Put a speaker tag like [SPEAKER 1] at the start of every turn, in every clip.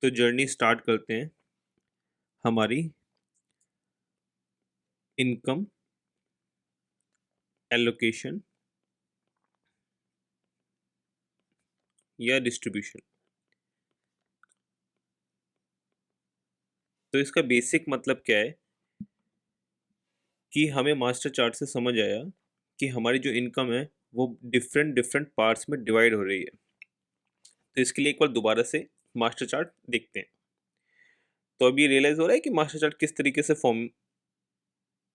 [SPEAKER 1] तो journey start करते हैं हमारी इनकम एलोकेशन या डिस्ट्रीब्यूशन। तो इसका बेसिक मतलब क्या है कि हमें मास्टर चार्ट से समझ आया कि हमारी जो इनकम है वो डिफरेंट डिफरेंट पार्ट्स में डिवाइड हो रही है। तो इसके लिए एक बार दोबारा से मास्टर चार्ट देखते हैं। तो अभी रियलाइज हो रहा है कि मास्टर चार्ट किस तरीके से फॉर्म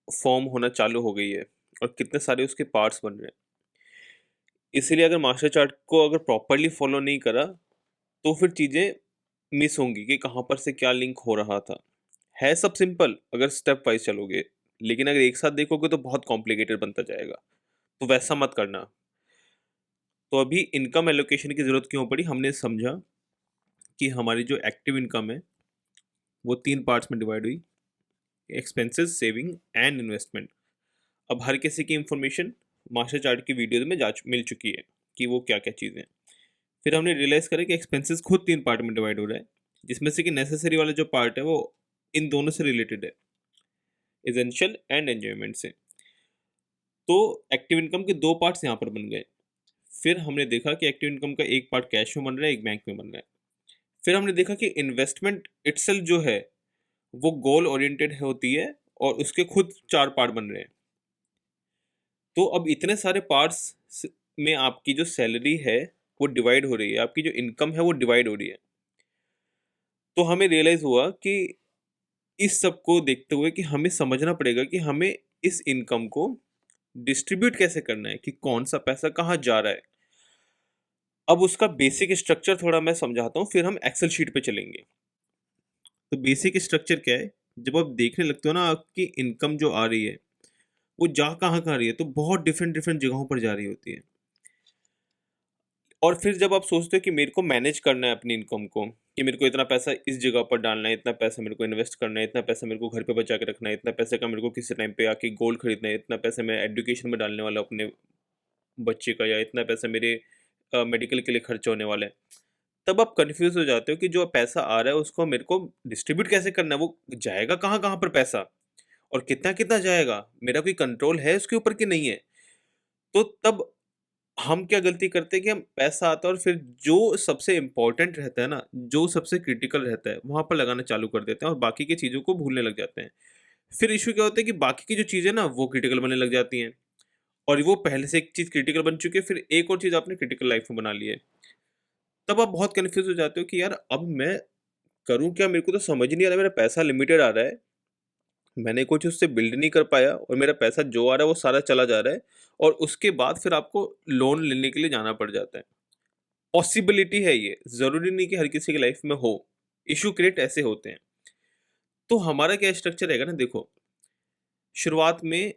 [SPEAKER 1] फॉर्म होना चालू हो गई है और कितने सारे उसके पार्ट्स बन रहे हैं। इसीलिए अगर मास्टर चार्ट को अगर प्रॉपरली फॉलो नहीं करा तो फिर चीज़ें मिस होंगी कि कहाँ पर से क्या लिंक हो रहा था। है सब सिंपल अगर स्टेप वाइज चलोगे, लेकिन अगर एक साथ देखोगे तो बहुत कॉम्प्लिकेटेड बनता जाएगा। तो वैसा मत करना। तो अभी इनकम एलोकेशन की ज़रूरत क्यों पड़ी, हमने समझा कि हमारी जो एक्टिव इनकम है वो 3 पार्ट्स में डिवाइड हुई, एक्सपेंसेस, सेविंग एंड इन्वेस्टमेंट। अब हर किसी की इंफॉर्मेशन मास्टर चार्ट की वीडियोज में जा मिल चुकी है कि वो क्या क्या चीज़ें हैं। फिर हमने रियलाइज़ करा कि एक्सपेंसेस खुद 3 पार्ट में डिवाइड हो रहा है, जिसमें से कि नेसेसरी वाला जो पार्ट है वो इन दोनों से रिलेटेड है, एसेंशियल एंड एंजॉयमेंट से। तो एक्टिव इनकम के 2 पार्ट्स यहाँ पर बन गए। फिर हमने देखा कि एक्टिव इनकम का एक पार्ट कैश में बन रहा है, एक बैंक में बन रहा है। फिर हमने देखा कि इन्वेस्टमेंट इटसेल्फ जो है वो गोल ओरिएंटेड होती है और उसके खुद 4 पार्ट बन रहे हैं। तो अब इतने सारे पार्ट्स में आपकी जो सैलरी है वो डिवाइड हो रही है, आपकी जो इनकम है वो डिवाइड हो रही है। तो हमें रियलाइज़ हुआ कि इस सब को देखते हुए कि हमें समझना पड़ेगा कि हमें इस इनकम को डिस्ट्रीब्यूट कैसे करना है, कि कौन सा पैसा कहाँ जा रहा है। अब उसका बेसिक स्ट्रक्चर थोड़ा मैं समझाता हूँ, फिर हम एक्सेल शीट पे चलेंगे। तो बेसिक स्ट्रक्चर क्या है, जब आप देखने लगते हो ना आपकी इनकम जो आ रही है वो जा कहाँ कहाँ रही है, तो बहुत डिफरेंट डिफरेंट जगहों पर जा रही होती है। और फिर जब आप सोचते हो कि मेरे को मैनेज करना है अपनी इनकम को, कि मेरे को इतना पैसा इस जगह पर डालना है, इतना पैसा मेरे को इन्वेस्ट करना है, इतना पैसा मेरे को घर पे बचा के रखना है, इतना पैसे का मेरे को किसी टाइम पे आके गोल्ड खरीदना है, इतना पैसा मैं एजुकेशन में डालने वाला हूं अपने बच्चे का, या इतना पैसा मेरे मेडिकल के लिए खर्च होने वाला है। तब आप कंफ्यूज हो जाते हो कि जो पैसा आ रहा है उसको मेरे को डिस्ट्रीब्यूट कैसे करना है, वो जाएगा कहाँ कहाँ पर पैसा, और कितना कितना जाएगा, मेरा कोई कंट्रोल है उसके ऊपर कि नहीं है। तो तब हम क्या गलती करते हैं कि हम पैसा आता है और फिर जो सबसे इम्पोर्टेंट रहता है ना, जो सबसे क्रिटिकल रहता है, वहाँ पर लगाना चालू कर देते हैं और बाकी की चीज़ों को भूलने लग जाते हैं। फिर इश्यू क्या होता है कि बाकी की जो चीज़ें ना वो क्रिटिकल बनने लग जाती हैं, और वो पहले से एक चीज़ क्रिटिकल बन चुकी है, फिर एक और चीज़ आपने क्रिटिकल लाइफ में बना ली है। तब आप बहुत कन्फ्यूज़ हो जाते हो कि यार अब मैं करूँ क्या? मेरे को तो समझ ही नहीं आ रहा, मेरा पैसा लिमिटेड आ रहा है, मैंने कुछ उससे बिल्ड नहीं कर पाया और मेरा पैसा जो आ रहा है वो सारा चला जा रहा है, और उसके बाद फिर आपको लोन लेने के लिए जाना पड़ जाता है। पॉसिबिलिटी है ये, ज़रूरी नहीं कि हर किसी की लाइफ में हो। इश्यू क्रिएट ऐसे होते हैं। तो हमारा क्या स्ट्रक्चर रहेगा ना, देखो, शुरुआत में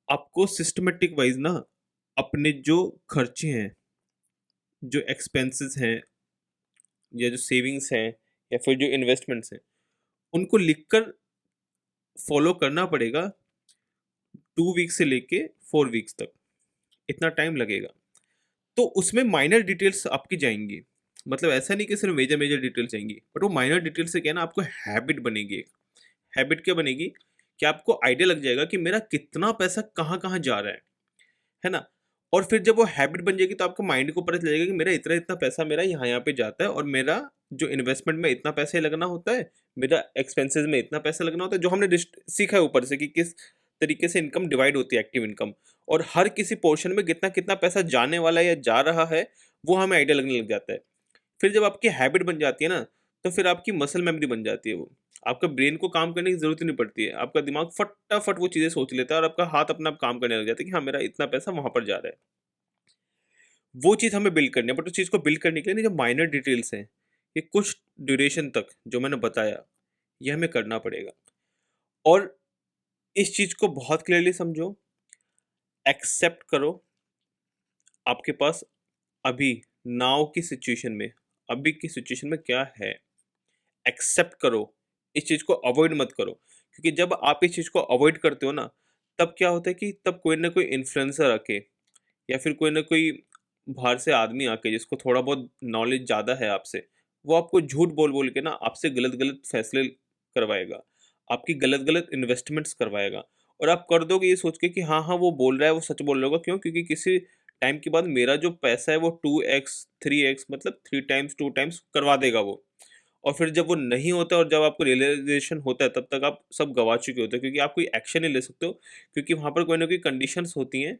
[SPEAKER 1] आपको सिस्टमैटिक वाइज़ ना अपने जो खर्चे हैं, जो एक्सपेंसेस हैं, या जो सेविंग्स हैं, या फिर जो इन्वेस्टमेंट्स हैं, उनको लिखकर फॉलो करना पड़ेगा 2 वीक से लेके 4 वीक्स तक, इतना टाइम लगेगा। तो उसमें माइनर डिटेल्स आपकी जाएँगी। मतलब ऐसा नहीं कि सिर्फ़ मेजर-मेजर डिटेल्स जाएँगी, बट वो माइनर डिटेल्स से क्या है ना, आपको हैबिट बनेगी एक। हैबिट क्या बनेगी कि आपको आइडिया लग जाएगा कि मेरा कितना पैसा कहाँ-कहाँ जा रहा है ना? और फिर जब वो हैबिट बन जाएगी तो आपको माइंड को पता चलेगा कि मेरा इतना-इतना पैसा मेरा यहाँ-यहाँ पे जाता है, और मेरा जो इन्वेस्टमेंट में इतना पैसा लगना होता है, मेरा एक्सपेंसेस में इतना पैसा लगना होता है, जो हमने सीखा है ऊपर से कि किस तरीके से इनकम डिवाइड होती है, एक्टिव इनकम, और हर किसी पोर्शन में कितना-कितना पैसा जाने वाला है या जा रहा है, वो हमें आइडिया लगने लग जाता है। फिर जब आपकी हैबिट बन जाती है ना, तो फिर आपकी मसल मेमोरी बन जाती है वो। आपका ब्रेन को काम करने की ज़रूरत ही नहीं पड़ती है। आपका दिमाग फटाफट वो चीज़ें सोच लेता है और आपका हाथ अपने आप काम करने लग जाता है कि हाँ, मेरा इतना पैसा वहाँ पर जा रहा है। वो चीज़ हमें बिल्ड करनी है, बट उस चीज़ को बिल्ड करने के लिए ना जो माइनर डिटेल्स हैं, ये कुछ ड्यूरेशन तक जो मैंने बताया, ये हमें करना पड़ेगा। और इस चीज़ को बहुत क्लियरली समझो, एक्सेप्ट करो, आपके पास अभी नाउ की सिचुएशन में, अभी की सिचुएशन में क्या है। एक्सेप्ट करो, इस चीज़ को अवॉइड मत करो। क्योंकि जब आप इस चीज़ को अवॉइड करते हो ना, तब क्या होता है कि तब कोई ना कोई इन्फ्लुएंसर आके, या फिर कोई ना कोई बाहर से आदमी आके जिसको थोड़ा बहुत नॉलेज ज़्यादा है आपसे, वो आपको झूठ बोल के ना आपसे गलत गलत फैसले करवाएगा, आपकी गलत गलत इन्वेस्टमेंट्स करवाएगा, और आप कर दोगे ये सोच के कि हाँ हाँ वो बोल रहा है, वो सच बोल रहा होगा। क्यों? क्योंकि किसी टाइम के बाद मेरा जो पैसा है वो 2x 3x मतलब 3 टाइम्स 2 टाइम्स करवा देगा वो। और फिर जब वो नहीं होता और जब आपको रियलाइजेशन होता है, तब तक आप सब गवा चुके होते हो, क्योंकि आप कोई एक्शन नहीं ले सकते हो, क्योंकि वहाँ पर कोई ना कोई कंडीशंस होती हैं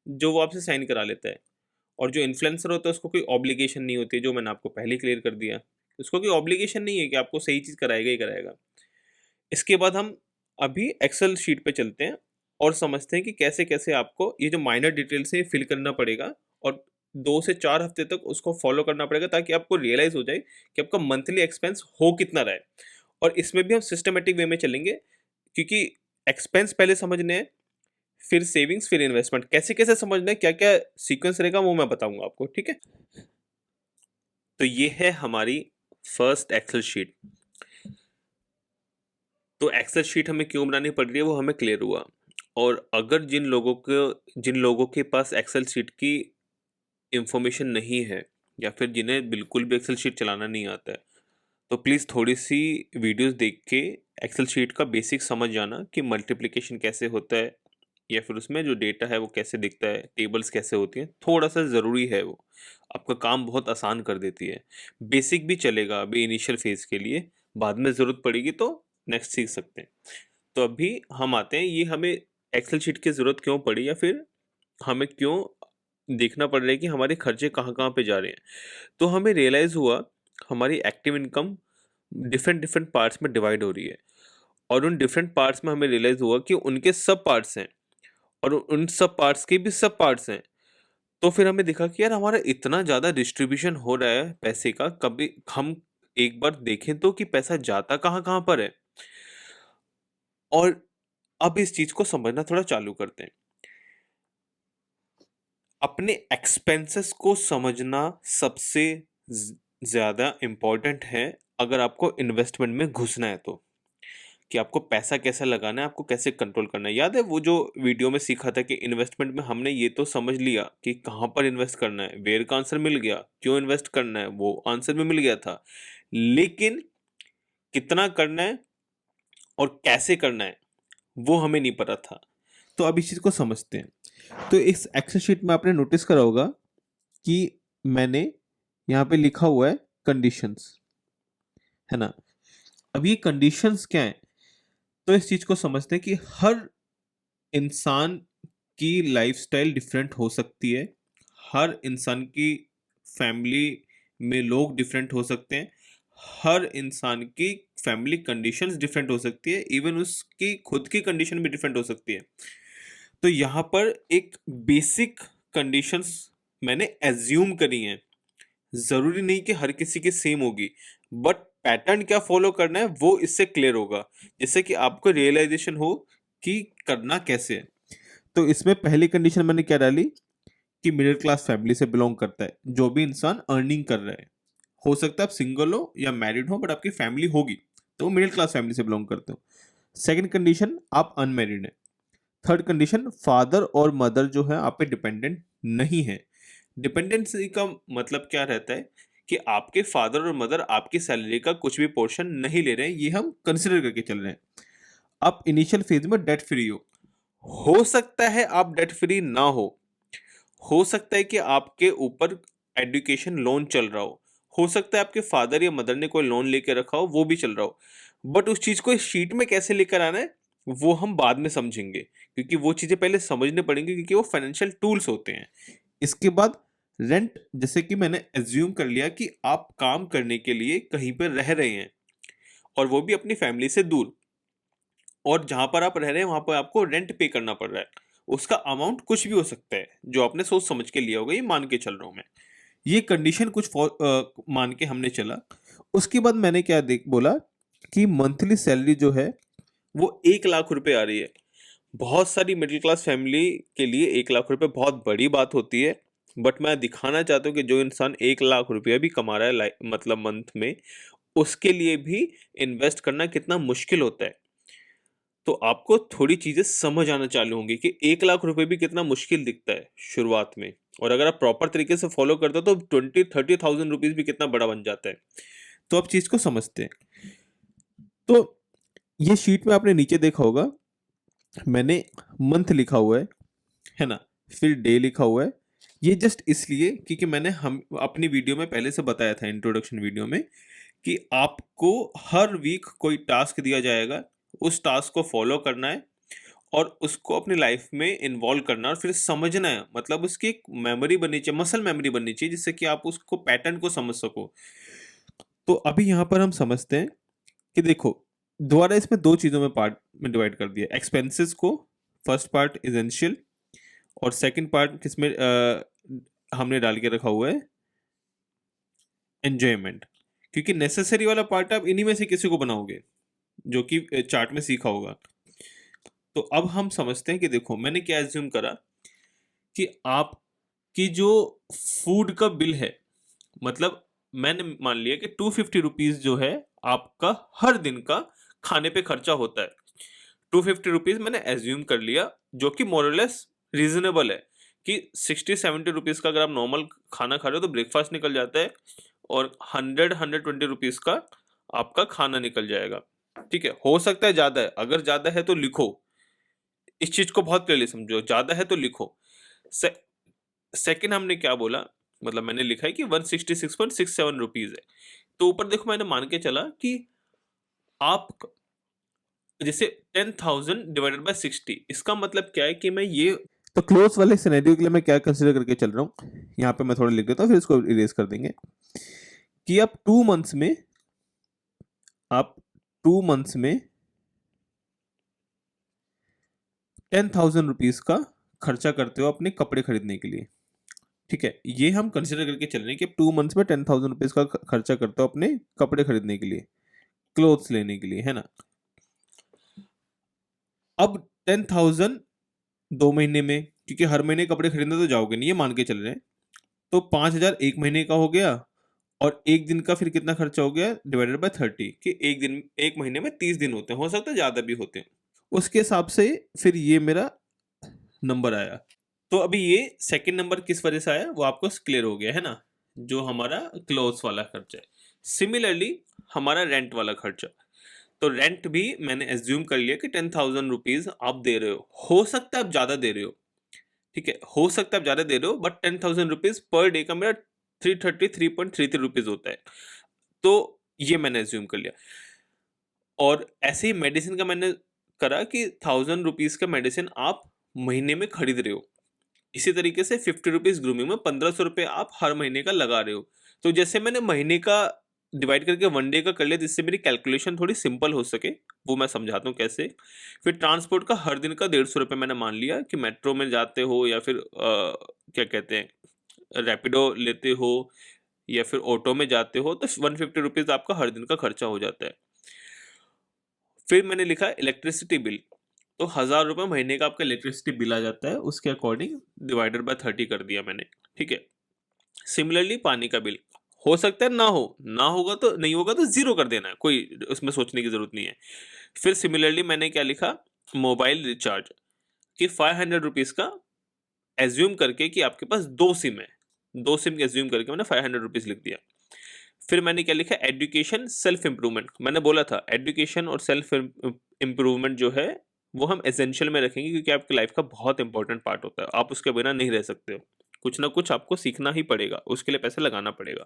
[SPEAKER 1] जो वो आपसे साइन करा लेता है। और जो इन्फ्लुएंसर होता है उसको कोई ऑब्लिगेशन नहीं होती है, जो मैंने आपको पहले ही क्लियर कर दिया। उसको कोई ऑब्लिगेशन नहीं है कि आपको सही चीज़ कराएगा ही कराएगा। इसके बाद हम अभी एक्सेल शीट पे चलते हैं और समझते हैं कि कैसे-कैसे आपको ये जो माइनर डिटेल्स हैं, ये फिल करना पड़ेगा, और 2 से 4 हफ्ते तक उसको फॉलो करना पड़ेगा, ताकि आपको रियलाइज़ हो जाए कि आपका मंथली एक्सपेंस हो कितना रहा है। और इसमें भी हम सिस्टमैटिक वे में चलेंगे, क्योंकि एक्सपेंस पहले समझने हैं, फिर सेविंग्स, फिर इन्वेस्टमेंट। कैसे-कैसे समझना है, क्या-क्या सीक्वेंस रहेगा, वो मैं बताऊँगा आपको, ठीक है? तो ये है हमारी फर्स्ट एक्सेल शीट। तो एक्सेल शीट हमें क्यों बनानी पड़ रही है, वो हमें क्लियर हुआ। और अगर जिन लोगों के पास एक्सेल शीट की इंफॉर्मेशन नहीं है, या फिर जिन्हें बिल्कुल भी एक्सेल शीट चलाना नहीं आता है, तो प्लीज़ थोड़ी सी वीडियोस देख के एक्सेल शीट का बेसिक समझ जाना कि मल्टीप्लिकेशन कैसे होता है, या फिर उसमें जो डेटा है वो कैसे दिखता है, टेबल्स कैसे होती हैं। थोड़ा सा ज़रूरी है वो, आपका काम बहुत आसान कर देती है। बेसिक भी चलेगा अभी इनिशियल फेज़ के लिए, बाद में ज़रूरत पड़ेगी तो नेक्स्ट सीख सकते हैं। तो अभी हम आते हैं, ये हमें एक्सेल शीट की ज़रूरत क्यों पड़ी, या फिर हमें क्यों देखना पड़ रहा है कि हमारे खर्चे कहाँ-कहाँ पे जा रहे हैं। तो हमें रियलाइज़ हुआ हमारी active income different different parts में डिवाइड हो रही है, और उन डिफरेंट पार्ट्स में हमें रियलाइज़ हुआ कि उनके सब पार्ट्स हैं, और उन सब पार्ट्स के भी सब पार्ट्स हैं। तो फिर हमें दिखा कि यार हमारा इतना ज़्यादा डिस्ट्रीब्यूशन हो रहा है पैसे का, कभी हम एक बार देखें तो कि पैसा जाता कहाँ-कहाँ पर है। और अब इस चीज़ को समझना थोड़ा चालू करते हैं। अपने एक्सपेंसेस को समझना सबसे ज़्यादा इम्पोर्टेंट है, अगर आपको इन्वेस्टमेंट में घुसना है तो। कि आपको पैसा कैसे लगाना है, आपको कैसे कंट्रोल करना है। याद है वो जो वीडियो में सीखा था कि इन्वेस्टमेंट में हमने ये तो समझ लिया कि कहाँ पर इन्वेस्ट करना है, वेयर का आंसर मिल गया, क्यों इन्वेस्ट करना है वो आंसर भी मिल गया था। लेकिन कितना करना है और कैसे करना है, वो हमें नहीं पता था। तो अब इस चीज़ को समझते हैं। तो इस एक्सेल शीट में आपने नोटिस करा होगा कि मैंने यहाँ पे लिखा हुआ है कंडीशंस, है ना? अब ये कंडीशंस क्या हैं? तो इस चीज़ को समझते हैं कि हर इंसान की लाइफ़स्टाइल डिफरेंट हो सकती है। हर इंसान की फैमिली में लोग डिफरेंट हो सकते हैं। हर इंसान की फैमिली कंडीशंस डिफरेंट हो सकती है। इवन उसकी खुद की कंडीशन भी डिफरेंट हो सकती है। तो यहाँ पर एक बेसिक कंडीशंस मैंने एज्यूम करी हैं। ज़रूरी नहीं कि हर किसी की सेम होगी, बट पैटर्न क्या फ़ॉलो करना है वो इससे क्लियर होगा। जिससे कि आपको रियलाइज़ेशन हो कि करना कैसे है। तो इसमें पहली कंडीशन मैंने क्या डाली कि मिडिल क्लास फैमिली से बिलोंग करता है जो भी इंसान अर्निंग कर रहा है। हो सकता है आप सिंगल हो या मैरिड हो, बट आपकी फैमिली होगी तो मिडिल क्लास फैमिली से बिलोंग करते हो। सेकंड कंडीशन, आप अनमैरिड हैं। थर्ड कंडीशन, फादर और मदर जो है आप पे डिपेंडेंट नहीं है। डिपेंडेंसी का मतलब क्या रहता है कि आपके फादर और मदर आपकी सैलरी का कुछ भी पोर्शन नहीं ले रहे हैं, ये हम कंसिडर करके चल रहे हैं। आप इनिशियल फेज में डेट फ्री हो सकता है आप डेट फ्री ना हो सकता है कि आपके ऊपर एजुकेशन लोन चल रहा हो सकता है आपके फादर या मदर ने कोई लोन लेके रखा हो, वो भी चल रहा हो। बट उस चीज़ को इस शीट में कैसे लेकर आना है वो हम बाद में समझेंगे, क्योंकि वो चीज़ें पहले समझने पड़ेंगी, क्योंकि वो फाइनेंशियल टूल्स होते हैं। इसके बाद रेंट, जैसे कि मैंने एज्यूम कर लिया कि आप काम करने के लिए कहीं पर रह रहे हैं, और वो भी अपनी फैमिली से दूर, और जहाँ पर आप रह रहे हैं वहाँ पर आपको रेंट पे करना पड़ रहा है। उसका अमाउंट कुछ भी हो सकता है, जो आपने सोच समझ के लिया होगा, ये मान के चल रहा हूँ मैं। ये कंडीशन कुछ मान के हमने चला। उसके बाद मैंने क्या देख बोला कि मंथली सैलरी जो है वो 1 लाख रुपए आ रही है। बहुत सारी मिडिल क्लास फैमिली के लिए 1 लाख रुपए बहुत बड़ी बात होती है, बट मैं दिखाना चाहता हूँ कि जो इंसान 1 लाख रुपया भी कमा रहा है मतलब मंथ में, उसके लिए भी इन्वेस्ट करना कितना मुश्किल होता है। तो आपको थोड़ी चीज़ें समझ आना चालू होंगी कि 1 लाख रुपए भी कितना मुश्किल दिखता है शुरुआत में, और अगर आप प्रॉपर तरीके से फॉलो करते हो तो 20-30,000 रुपीज़ भी कितना बड़ा बन जाता है। तो आप चीज को समझते हैं। तो ये शीट में आपने नीचे देखा होगा, मैंने मंथ लिखा हुआ है ना, फिर डे लिखा हुआ है। ये जस्ट इसलिए क्योंकि मैंने हम अपनी वीडियो में पहले से बताया था, इंट्रोडक्शन वीडियो में, कि आपको हर वीक कोई टास्क दिया जाएगा, उस टास्क को फॉलो करना है और उसको अपनी लाइफ में इन्वॉल्व करना और फिर समझना है। मतलब उसकी एक मेमोरी बननी चाहिए, मसल मेमोरी बननी चाहिए, जिससे कि आप उसको पैटर्न को समझ सको। तो अभी यहाँ पर हम समझते हैं कि देखो, दोबारा इसमें दो चीज़ों में पार्ट में डिवाइड कर दिया, एक्सपेंसेस को। फर्स्ट पार्ट इसेंशियल और सेकंड पार्ट किसमें हमने डाल के रखा हुआ है, एंजॉयमेंट। क्योंकि नेसेसरी वाला पार्ट आप इन्हीं में से किसी को बनाओगे, जो कि चार्ट में सीखा होगा। तो अब हम समझते हैं कि देखो, मैंने क्या एज्यूम करा कि आपकी जो फूड का बिल है, मतलब मैंने मान लिया कि 250 रुपीज जो है आपका हर दिन का खाने पे खर्चा होता है। 250 रुपीज मैंने एज्यूम कर लिया, जो कि मोरलेस रीजनेबल है। कि 60-70 रुपीज का अगर आप नॉर्मल खाना खा रहे हो तो ब्रेकफास्ट निकल जाता है, और 100-120 रुपीज का आपका खाना निकल जाएगा। ठीक है, हो सकता है ज्यादा है, अगर ज्यादा है तो लिखो, इस चीज को बहुत क्लियरली समझो, ज्यादा है तो लिखो। सेकंड हमने क्या बोला, मतलब मैंने लिखा है कि 166.67 रुपीज है। तो ऊपर देखो, मैंने मान के चला कि आप जैसे 10,000 / 60, इसका मतलब क्या है कि मैं ये, तो क्लोज वाले सिनेरियो के लिए मैं क्या कंसीडर करके चल रहा हूँ, यहाँ पे मैं थोड़ा लिख देता हूँ, फिर इसको इरेज कर देंगे। कि आप 2 मंथ्स में, आप 2 मंथ्स में 10,000 रुपीज का खर्चा करते हो अपने कपड़े खरीदने के लिए। ठीक है, ये हम कंसिडर करके चल रहे हैं कि 2 मंथ्स में 10,000 रुपीज का खर्चा करते हो अपने कपड़े खरीदने के लिए, क्लोथ्स लेने के लिए, है ना। अब 10,000 2 महीने में, क्योंकि हर महीने कपड़े खरीदने तो जाओगे नहीं, ये मान के चल रहे हैं, तो 5,000 एक महीने का हो गया, और एक दिन का फिर कितना खर्चा हो गया, डिवाइडेड बाय 30, कि एक दिन, एक महीने में 30 दिन होते हैं, हो सकता है ज्यादा भी होते हैं। उसके हिसाब से फिर ये मेरा नंबर आया। तो अभी ये सेकंड नंबर किस वजह से आया वो आपको क्लियर हो गया है ना, जो हमारा क्लोथ्स वाला खर्चा है। सिमिलरली हमारा रेंट वाला खर्चा, तो रेंट भी मैंने एज्यूम कर लिया कि 10,000 रुपीज आप दे रहे हो सकता है आप ज्यादा दे रहे हो। ठीक है, हो सकता है आप ज्यादा दे रहे हो, बट 10,000 रुपीज पर डे का मेरा 333.33 रुपीज होता है। तो ये मैंने एज्यूम कर लिया। और ऐसे ही मेडिसिन का मैंने करा कि 1,000 रुपीज का मेडिसिन आप महीने में खरीद रहे हो। इसी तरीके से 50 रुपीज ग्रूमिंग में 1,500 रुपये आप हर महीने का लगा रहे हो। तो जैसे मैंने महीने का डिवाइड करके वन डे का कर लिया, जिससे मेरी कैलकुलेशन थोड़ी सिंपल हो सके, वो मैं समझाता हूँ कैसे। फिर ट्रांसपोर्ट का हर दिन का 150 रुपये मैंने मान लिया कि मेट्रो में जाते हो या फिर क्या कहते हैं, रैपिडो लेते हो या फिर ऑटो में जाते हो, तो 150 रुपीज आपका हर दिन का खर्चा हो जाता है। फिर मैंने लिखा इलेक्ट्रिसिटी बिल, तो 1,000 रुपये महीने का आपका इलेक्ट्रिसिटी बिल आ जाता है, उसके अकॉर्डिंग डिवाइडेड बाय 30 कर दिया मैंने। ठीक है, सिमिलरली पानी का बिल, हो सकता है ना हो, ना होगा तो नहीं होगा तो जीरो कर देना है, कोई उसमें सोचने की जरूरत नहीं है। फिर सिमिलरली मैंने क्या लिखा, मोबाइल रिचार्ज, कि 500 रुपीज का एज्यूम करके कि आपके पास 2 सिम है, 2 सिम एज्यूम करके मैंने 500 रुपीज लिख दिया। फिर मैंने क्या लिखा, एजुकेशन सेल्फ इम्प्रूवमेंट, मैंने बोला था एजुकेशन और सेल्फ इम्प्रूवमेंट जो है वो हम एसेंशियल में रखेंगे, क्योंकि आपकी लाइफ का बहुत इंपॉर्टेंट पार्ट होता है, आप उसके बिना नहीं रह सकते हो, कुछ ना कुछ आपको सीखना ही पड़ेगा, उसके लिए पैसे लगाना पड़ेगा।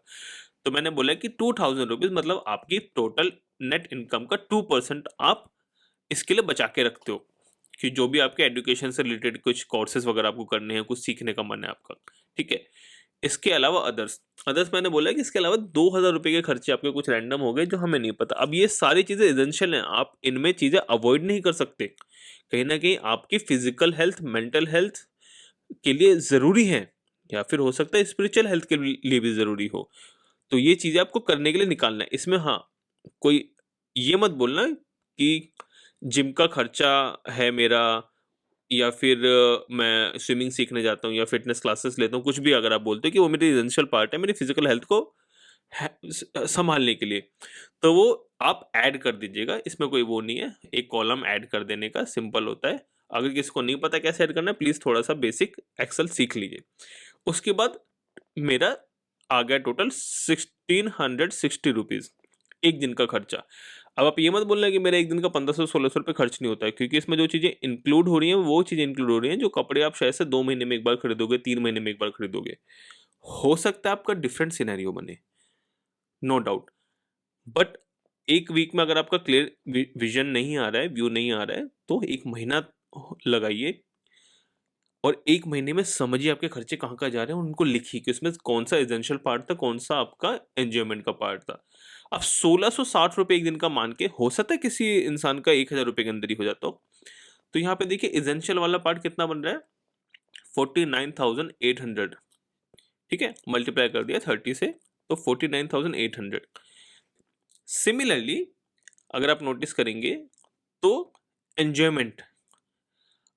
[SPEAKER 1] तो मैंने बोला कि 2,000 रुपीज मतलब आपकी टोटल नेट इनकम का 2% आप इसके लिए बचा के रखते हो, कि जो भी आपके एजुकेशन से रिलेटेड कुछ कोर्सेज वगैरह आपको करने हैं, कुछ सीखने का मन है आपका। ठीक है, इसके अलावा अदर्स, अदर्स मैंने बोला कि इसके अलावा 2,000 रुपये के खर्चे आपके कुछ रैंडम हो गए जो हमें नहीं पता। अब ये सारी चीजें एसेंशियल हैं, आप इनमें चीजें अवॉइड नहीं कर सकते, कहीं ना कहीं आपकी फिजिकल हेल्थ, मेंटल हेल्थ के लिए जरूरी है, या फिर हो सकता है स्पिरिचुअल हेल्थ के लिए भी जरूरी हो। तो ये चीजें आपको करने के लिए निकालना है। इसमें हाँ, कोई ये मत बोलना कि जिम का खर्चा है मेरा, या फिर मैं स्विमिंग सीखने जाता हूँ या फिटनेस क्लासेस लेता हूँ, कुछ भी अगर आप बोलते हो कि वो मेरी एसेंशियल पार्ट है मेरी फिजिकल हेल्थ को संभालने के लिए, तो वो आप ऐड कर दीजिएगा, इसमें कोई वो नहीं है, एक कॉलम ऐड कर देने का, सिंपल होता है। अगर किसी को नहीं पता कैसे ऐड करना है, प्लीज थोड़ा सा बेसिक एक्सेल सीख लीजिए। उसके बाद मेरा आ गया टोटल 1,660 रुपीज। एक दिन का खर्चा। अब आप ये मत बोलना कि मेरा एक दिन का 1500-1600 रुपये खर्च नहीं होता है, क्योंकि इसमें जो चीज़ें इंक्लूड हो रही हैं वो चीज़ें इंक्लूड हो रही हैं जो कपड़े आप शायद से 2 महीने में एक बार खरीदोगे, 3 महीने में एक बार खरीदोगे। हो सकता है आपका डिफरेंट सिनेरियो बने, नो डाउट, बट एक वीक में अगर आपका क्लियर विजन नहीं आ रहा है, व्यू नहीं आ रहा है, तो एक महीना लगाइए और एक महीने में समझिए आपके खर्चे कहाँ जा रहे हैं, उनको लिखिए कि उसमें कौन सा एसेंशियल पार्ट था, कौन सा आपका एंजॉयमेंट का पार्ट था। अब 1660 रुपये एक दिन का मान के, हो सकता है किसी इंसान का 1000 रुपये के अंदर ही हो जाता हो, तो यहाँ पे देखिए एसेंशियल वाला पार्ट कितना बन रहा है, 49,800। ठीक है, मल्टीप्लाई कर दिया 30 से, तो 49,800। सिमिलरली अगर आप नोटिस करेंगे तो एंजॉयमेंट,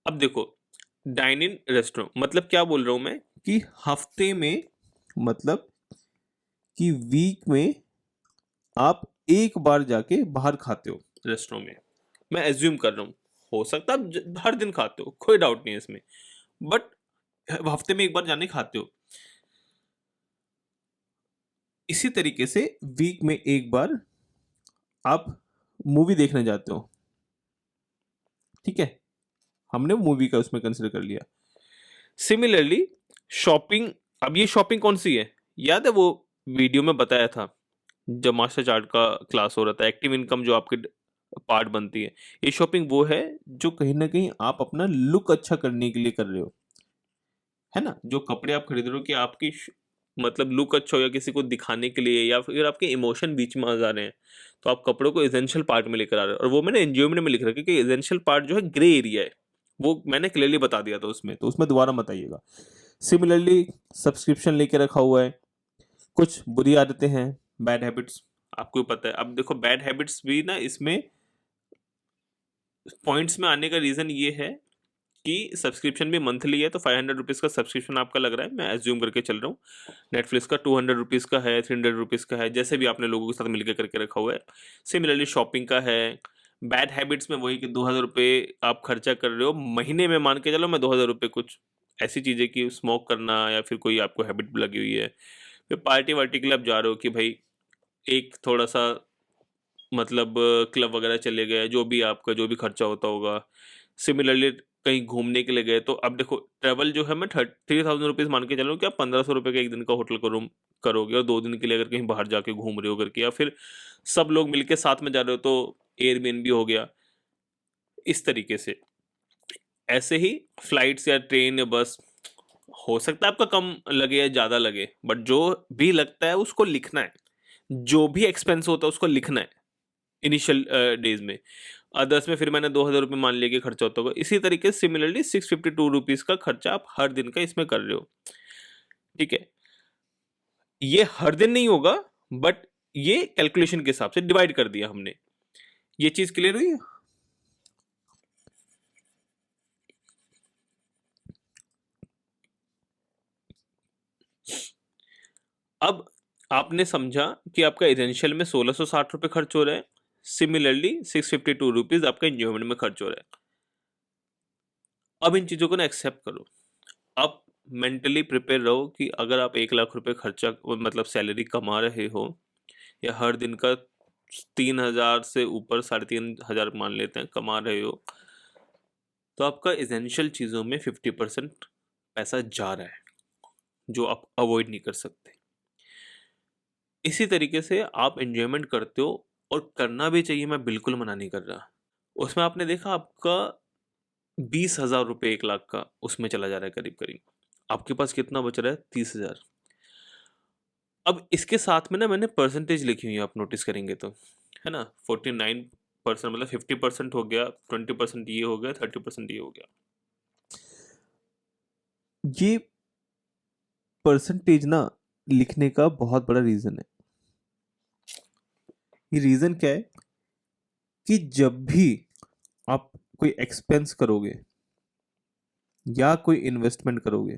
[SPEAKER 1] अब देखो डाइन इन रेस्टोरेंट मतलब क्या बोल रहा हूं मैं कि हफ्ते में, मतलब कि वीक में आप एक बार जाके बाहर खाते हो रेस्टोरेंट में, मैं एज्यूम कर रहा हूँ, हो सकता है आप हर दिन खाते हो, कोई डाउट नहीं है इसमें, बट हफ्ते में एक बार जाने खाते हो। इसी तरीके से वीक में एक बार आप मूवी देखने जाते हो, ठीक है, हमने मूवी का उसमें कंसिडर कर लिया। सिमिलरली शॉपिंग, अब ये शॉपिंग कौन सी है, याद है वो वीडियो में बताया था जब मास्टर चार्ट का क्लास हो रहा था, एक्टिव इनकम जो आपके पार्ट बनती है, ये शॉपिंग वो है जो कहीं ना कहीं आप अपना लुक अच्छा करने के लिए कर रहे हो, है ना, जो कपड़े आप खरीद रहे हो कि आपकी मतलब लुक अच्छा हो या किसी को दिखाने के लिए, या फिर आपके इमोशन बीच में आ जा रहे हैं, तो आप कपड़ों को एसेंशियल पार्ट में लेकर आ रहे हो, और वो मैंने एंजॉयमेंट में लिख रखा है कि एसेंशियल पार्ट जो है ग्रे एरिया है, वो मैंने क्लियरली बता दिया था उसमें, तो उसमें दोबारा मत आइएगा। सिमिलरली सब्सक्रिप्शन लेके रखा हुआ है, कुछ बुरी आदतें हैं, बैड हैबिट्स, आपको भी पता है। अब देखो बैड हैबिट्स भी ना इसमें पॉइंट्स में आने का रीज़न ये है कि सब्सक्रिप्शन भी मंथली है, तो 500 रुपीज़ का सब्सक्रिप्शन आपका लग रहा है, मैं एज्यूम करके चल रहा हूँ। नेटफ्लिक्स का 200 रुपीज़ का है, 300 रुपीज़ का है, जैसे भी आपने लोगों के साथ मिलकर करके रखा हुआ है। सिमिलरली शॉपिंग का है। बैड हैबिट्स में वही कि 2000 रुपये आप खर्चा कर रहे हो महीने में, मान के चलो मैं 2000 रुपये कुछ ऐसी चीज़ें कि स्मोक करना या फिर कोई आपको हैबिट लगी हुई है, फिर पार्टी वार्टी के लिए आप जा रहे हो कि भाई एक थोड़ा सा मतलब क्लब वगैरह चले गए, जो भी आपका जो भी खर्चा होता होगा। सिमिलरली कहीं घूमने के लिए गए, तो अब देखो ट्रैवल जो है मैं 3000 रुपीज़ मान के चलो कि आप 1500 रुपये का एक दिन का होटल का रूम करोगे, और 2 दिन के लिए अगर कहीं बाहर जाके घूम रहे हो करके, या फिर सब लोग मिलके साथ में जा रहे हो तो एयरबीएनबी हो गया, इस तरीके से। ऐसे ही फ्लाइट्स या ट्रेन या बस, हो सकता है आपका कम लगे या ज़्यादा लगे, बट जो भी लगता है उसको लिखना है, जो भी एक्सपेंस होता है उसको लिखना है इनिशियल डेज में। अदर्स में फिर मैंने 2000 रुपये मान लिया कि खर्चा होता होगा। इसी तरीके से सिमिलरली 652 रुपीज़ का खर्चा आप हर दिन का इसमें कर रहे हो, ठीक है। ये हर दिन नहीं होगा, बट ये कैलकुलेशन के हिसाब से डिवाइड कर दिया हमने। ये चीज क्लियर हुई? अब आपने समझा कि आपका एसेंशियल में 1660 रुपये खर्च हो रहा है, सिमिलरली 652 रुपीज़ आपका इंजॉयमेंट में खर्च हो रहा है। अब इन चीज़ों को ना एक्सेप्ट करो, आप मेंटली प्रिपेयर रहो कि अगर आप 1 लाख रुपए खर्चा मतलब सैलरी कमा रहे हो, या हर दिन का 3000 से ऊपर 3500 मान लेते हैं कमा रहे हो, तो आपका एसेंशियल चीज़ों में 50% पैसा जा रहा है, जो आप अवॉइड नहीं कर सकते। इसी तरीके से आप एंजॉयमेंट करते हो, और करना भी चाहिए, मैं बिल्कुल मना नहीं कर रहा। उसमें आपने देखा आपका 20,000 रुपये 1 लाख का उसमें चला जा रहा है करीब करीब, आपके पास कितना बच रहा है? 30,000। अब इसके साथ में ना मैंने परसेंटेज लिखी हुई है, आप नोटिस करेंगे तो, है ना, 49% मतलब 50% हो गया, 20% ये हो गया, 30% ये हो गया। ये परसेंटेज ना लिखने का बहुत बड़ा रीजन है। ये रीजन क्या है कि जब भी आप कोई एक्सपेंस करोगे या कोई इन्वेस्टमेंट करोगे,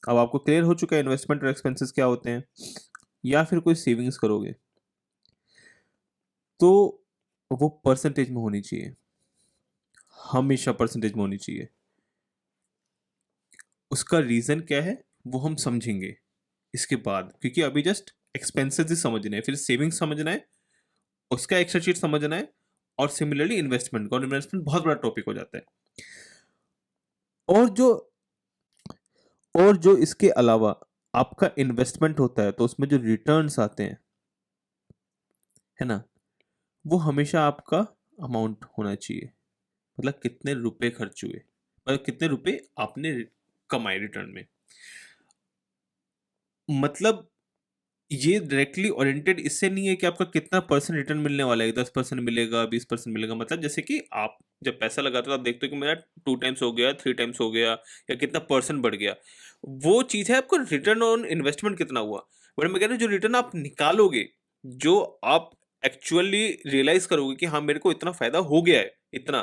[SPEAKER 1] अब आपको क्लियर हो चुका है इन्वेस्टमेंट और एक्सपेंसेस क्या होते हैं, या फिर कोई सेविंग्स करोगे, तो वो परसेंटेज में होनी चाहिए, हमेशा परसेंटेज में होनी चाहिए। उसका रीजन क्या है वो हम समझेंगे इसके बाद, क्योंकि अभी जस्ट एक्सपेंसेस ही समझना है, फिर सेविंग्स समझना है, उसका एक्सेल शीट समझना है, और सिमिलरली इन्वेस्टमेंट का, और इन्वेस्टमेंट बहुत बड़ा टॉपिक हो जाता है। और जो और जो इसके अलावा आपका इन्वेस्टमेंट होता है, तो उसमें जो रिटर्न्स आते हैं, है ना, वो हमेशा आपका अमाउंट होना चाहिए। मतलब कितने रुपए खर्च हुए, मतलब कितने रुपए आपने कमाए रिटर्न में। मतलब ये डायरेक्टली ओरिएंटेड इससे नहीं है कि आपका कितना परसेंट रिटर्न मिलने वाला है, 10% मिलेगा, 20% मिलेगा। मतलब जैसे कि आप जब पैसा लगाते हो, आप देखते हो कि मेरा 2 टाइम्स हो गया, 3 टाइम्स हो गया, या कितना परसेंट बढ़ गया। वो चीज़ है आपको रिटर्न ऑन इन्वेस्टमेंट कितना हुआ। बट मैं कह रहा हूँ जो रिटर्न आप निकालोगे, जो आप एक्चुअली रियलाइज करोगे कि हाँ मेरे को इतना फायदा हो गया है, इतना,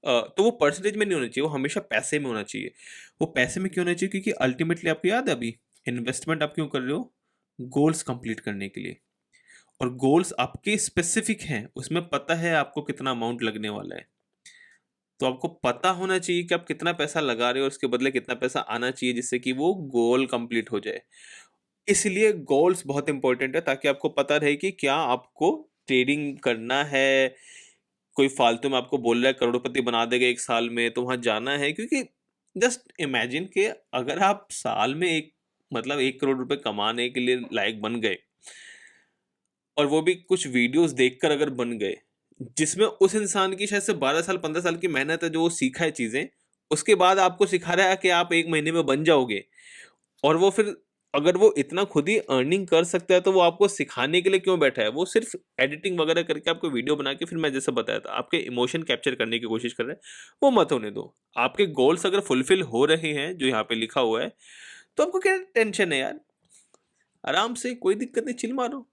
[SPEAKER 1] तो वो परसेंटेज में नहीं होना चाहिए, वो हमेशा पैसे में होना चाहिए। वो पैसे में क्यों होना चाहिए? क्योंकि अल्टीमेटली आपको याद है, अभी इन्वेस्टमेंट आप क्यों कर रहे हो? गोल्स कंप्लीट करने के लिए। और गोल्स आपके स्पेसिफिक हैं, उसमें पता है आपको कितना अमाउंट लगने वाला है। तो आपको पता होना चाहिए कि आप कितना पैसा लगा रहे हो, उसके बदले कितना पैसा आना चाहिए, जिससे कि वो गोल कंप्लीट हो जाए। इसलिए गोल्स बहुत इंपॉर्टेंट है, ताकि आपको पता रहे कि क्या आपको ट्रेडिंग करना है। कोई फालतू में आपको बोल रहा है करोड़पति बना देगा 1 साल में, तो वहां जाना है। क्योंकि जस्ट इमेजिन के अगर आप साल में मतलब 1 करोड़ रुपए कमाने के लिए लायक बन गए, और वो भी कुछ वीडियोस देखकर अगर बन गए, जिसमें उस इंसान की शायद से 12 साल 15 साल की मेहनत है, जो वो सीखा है चीजें, उसके बाद आपको सिखा रहा है कि आप 1 महीने में बन जाओगे। और वो फिर अगर वो इतना खुद ही अर्निंग कर सकता है, तो वो आपको सिखाने के लिए क्यों बैठा है? वो सिर्फ एडिटिंग वगैरह करके आपको वीडियो बना के, फिर मैं जैसे बताया था, आपके इमोशन कैप्चर करने की कोशिश कर रहे हैं। वो मत होने दो। आपके गोल्स अगर फुलफिल हो रहे हैं, जो यहाँ पे लिखा हुआ है, तो आपको क्या टेंशन है यार? आराम से, कोई दिक्कत नहीं, चिल मारो।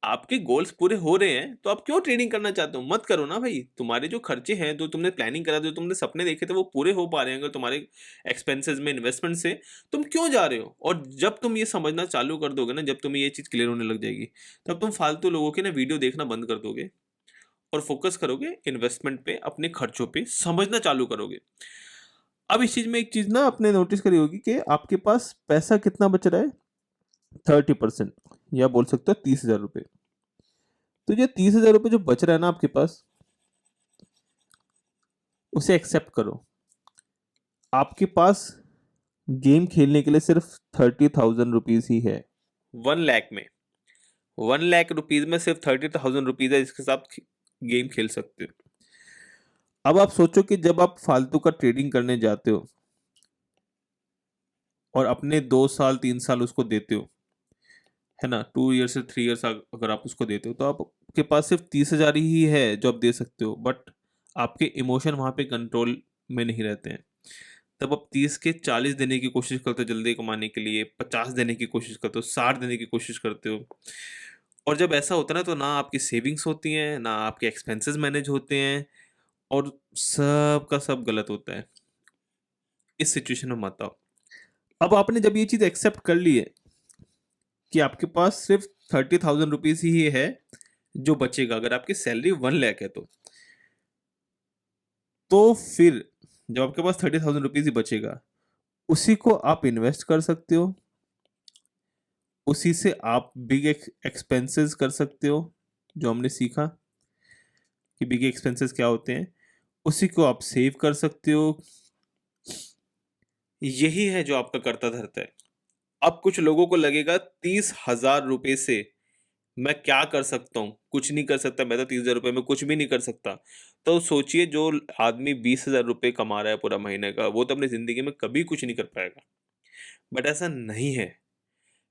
[SPEAKER 1] आपके गोल्स पूरे हो रहे हैं, तो आप क्यों ट्रेडिंग करना चाहते हो? मत करो ना भाई। तुम्हारे जो खर्चे हैं, जो तुमने प्लानिंग करा, जो तुमने सपने देखे थे, वो पूरे हो पा रहे हैं अगर तुम्हारे एक्सपेंसेस में, इन्वेस्टमेंट से, तुम क्यों जा रहे हो? और जब तुम ये समझना चालू कर दोगे ना, जब तुम्हें ये चीज क्लियर होने लग जाएगी, तब तुम फालतू लोगों के ना वीडियो देखना बंद कर दोगे, और फोकस करोगे इन्वेस्टमेंट पे, अपने खर्चों पे समझना चालू करोगे। अब इस चीज में एक चीज ना आपने नोटिस करी होगी कि आपके पास पैसा कितना बच रहा है? 30%, या बोल सकते हो 30,000 रुपये। तो ये 30,000 रुपये जो बच रहा है ना आपके पास, उसे एक्सेप्ट करो। आपके पास गेम खेलने के लिए सिर्फ 30,000 रुपीज ही है। 1 लाख में, 1 लाख रुपीज में सिर्फ 30,000 रुपीज है, जिसके साथ गेम खेल सकते हो। अब आप सोचो कि जब आप फालतू का ट्रेडिंग करने जाते हो, और अपने 2 साल 3 साल उसको देते हो, है ना, 2 ईयर से 3 ईयर्स अगर आप उसको देते हो, तो आपके पास सिर्फ 30,000 ही है जो आप दे सकते हो। बट आपके इमोशन वहां पे कंट्रोल में नहीं रहते हैं। तब आप 30 के 40 देने की कोशिश करते हो, जल्दी कमाने के लिए 50 देने की कोशिश करते हो, 60 देने की कोशिश करते हो। और जब ऐसा होता है ना, तो ना आपकी सेविंग्स होती हैं, ना आपके एक्सपेंसेस मैनेज होते हैं, और सब का सब गलत होता है। इस सिचुएशन में मत आओ। अब आपने जब ये चीज एक्सेप्ट कर ली है कि आपके पास सिर्फ 30,000 रुपीज ही है जो बचेगा, अगर आपकी सैलरी 1 लाख है, तो फिर जब आपके पास 30,000 रुपीज ही बचेगा, उसी को आप इन्वेस्ट कर सकते हो। उसी से आप बिग एक्सपेंसेस कर सकते हो, जो हमने सीखा कि बिग एक्सपेंसेस क्या होते हैं। उसी को आप सेव कर सकते हो। यही है जो आपका करता धरता है। अब कुछ लोगों को लगेगा 30,000 रुपए से मैं क्या कर सकता हूँ? कुछ नहीं कर सकता, मैं तो 30,000 रुपए में कुछ भी नहीं कर सकता। तो सोचिए, जो आदमी 20,000 रुपए कमा रहा है पूरा महीने का, वो तो अपनी जिंदगी में कभी कुछ नहीं कर पाएगा। बट ऐसा नहीं है,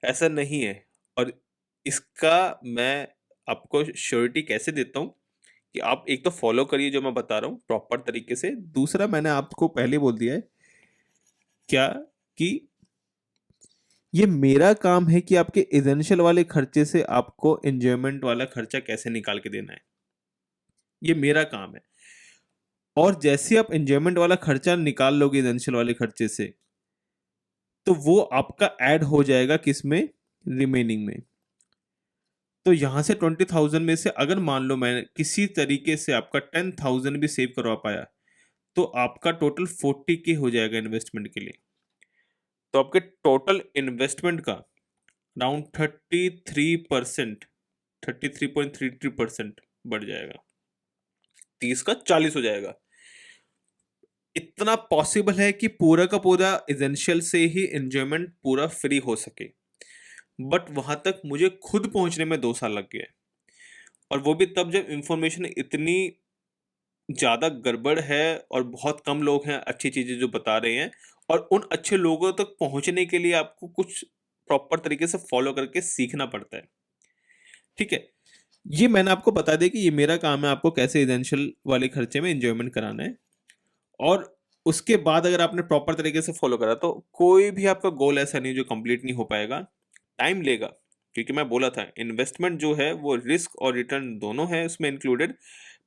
[SPEAKER 1] ऐसा नहीं है। और इसका मैं आपको श्योरिटी कैसे देता हूँ कि आप एक तो फॉलो करिए जो मैं बता रहा हूँ प्रॉपर तरीके से। दूसरा, मैंने आपको पहले बोल दिया है क्या, कि ये मेरा काम है कि आपके एसेंशियल वाले खर्चे से आपको एंजॉयमेंट वाला खर्चा कैसे निकाल के देना है। ये मेरा काम है। और जैसे आप एंजॉयमेंट वाला खर्चा निकाल लोगे एसेंशियल वाले खर्चे से, तो वो आपका ऐड हो जाएगा किसमें? रिमेनिंग में। तो यहां से 20,000 में से अगर मान लो मैं किसी तरीके से आपका 10,000 भी सेव करवा पाया, तो आपका टोटल 40K हो जाएगा इन्वेस्टमेंट के लिए। तो आपके टोटल इन्वेस्टमेंट का अराउंड 33% 33.33% बढ़ जाएगा, 30 का 40 हो जाएगा। इतना पॉसिबल है कि पूरा का पूरा एसेंशियल से ही एंजॉयमेंट पूरा फ्री हो सके, बट वहां तक मुझे खुद पहुंचने में 2 साल लग गए, और वो भी तब जब इंफॉर्मेशन इतनी ज़्यादा गड़बड़ है और बहुत कम लोग हैं अच्छी चीज़ें जो बता रहे हैं, और उन अच्छे लोगों तक पहुंचने के लिए आपको कुछ प्रॉपर तरीके से फॉलो करके सीखना पड़ता है। ठीक है, ये मैंने आपको बता दिया कि ये मेरा काम है आपको कैसे एसेंशियल वाले खर्चे में एंजॉयमेंट कराना है। और उसके बाद अगर आपने प्रॉपर तरीके से फॉलो करा तो कोई भी आपका गोल ऐसा नहीं जो कंप्लीट नहीं हो पाएगा, टाइम लेगा, क्योंकि मैं बोला था इन्वेस्टमेंट जो है वो रिस्क और रिटर्न दोनों है उसमें इंक्लूडेड,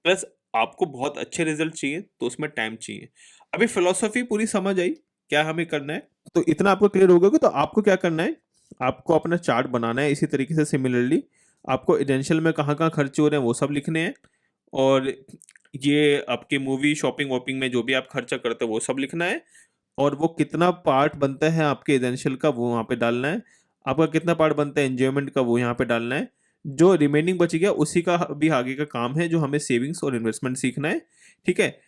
[SPEAKER 1] प्लस आपको बहुत अच्छे रिजल्ट चाहिए तो उसमें टाइम चाहिए। अभी फिलोसफी पूरी समझ आई क्या हमें करना है, तो इतना आपको क्लियर हो गया कि तो आपको क्या करना है, आपको अपना चार्ट बनाना है इसी तरीके से सिमिलरली, आपको एसेंशियल में कहाँ कहाँ खर्चे हो रहे हैं वो सब लिखने हैं, और ये आपके मूवी शॉपिंग वॉपिंग में जो भी आप खर्चा करते हो वो सब लिखना है, और वो कितना पार्ट बनता है आपके एसेंशियल का वो वहाँ पे डालना है, आपका कितना पार्ट बनता है एंजॉयमेंट का वो यहाँ पे डालना है, जो रिमेनिंग बच गया उसी का भी आगे का काम है जो हमें सेविंग्स और इन्वेस्टमेंट सीखना है। ठीक है,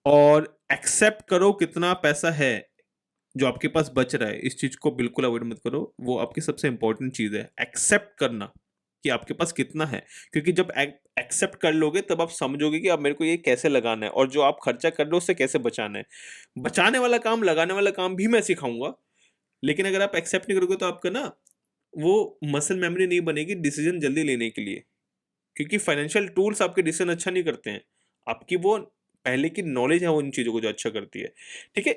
[SPEAKER 1] और एक्सेप्ट करो कितना पैसा है जो आपके पास बच रहा है, इस चीज को बिल्कुल अवॉइड मत करो, वो आपकी सबसे इंपॉर्टेंट चीज है एक्सेप्ट करना कि आपके पास कितना है, क्योंकि जब एक्सेप्ट कर लोगे तब आप समझोगे कि अब मेरे को ये कैसे लगाना है और जो आप खर्चा कर रहे हो उससे कैसे बचाना है। बचाने वाला काम लगाने वाला काम भी मैं सिखाऊंगा, लेकिन अगर आप एक्सेप्ट नहीं करोगे तो आपका ना वो मसल मेमोरी नहीं बनेगी डिसीजन जल्दी लेने के लिए, क्योंकि फाइनेंशियल टूल्स आपके डिसीजन अच्छा नहीं करते हैं, आपकी वो पहले की नॉलेज है वो उन चीज़ों को जो अच्छा करती है। ठीक है,